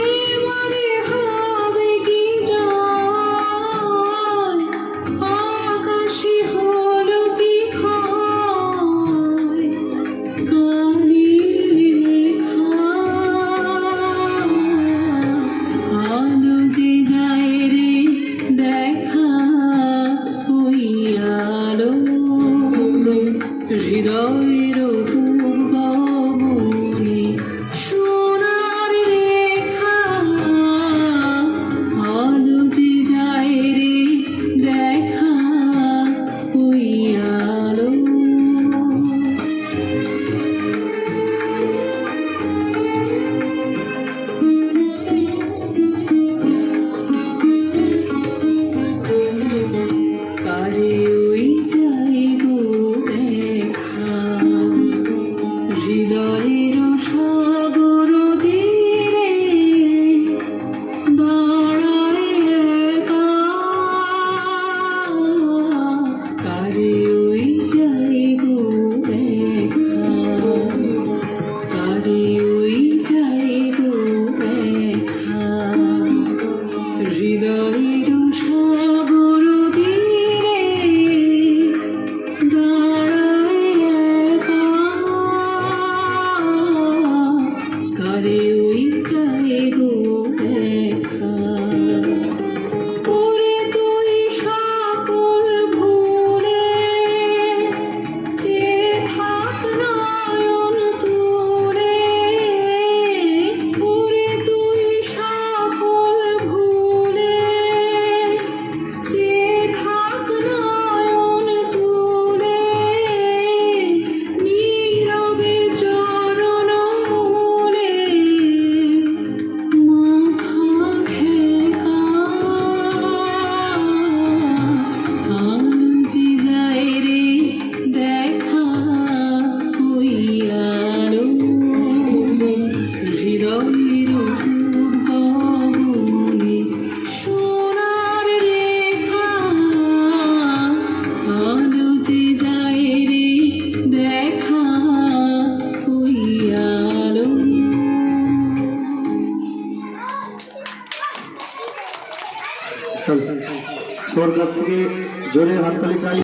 এবারে হবে কি জয়, আকাশে হলো কি ক্ষয়, কালির লেখা আলো যে যায় রে দেখা ওই আলো হৃদয়ের ভবনে সোনার রেখা আলো যে যায় রে দেখা ওই আলো। কারে ওই যায় গো দেখা হৃদয়ের সাগর তীরে দাঁড়ায় একা, কারে ওই যায় গো দেখা, কারে ওই যায় গো দেখা হৃদয়ের সাগর তীরে দাঁড়ায় একা, কারে ওই যায় গো দেখা। ওরে তুই সকল ভুলে চেয়ে থাক নয়ন তুলে, ওরে তুই সকল ভুলে চেয়ে থাক নয়ন তুলে, নীরবে চরণ মূলে মাথা ঠেকা, আলো যে যায় রে দেখা ওই আলো হৃদয়ের ভবনে সোনার রেখা আলো যে যায় রে দেখা ওই আলো। সবার কাছ থেকে জোরে হাততালি চাই।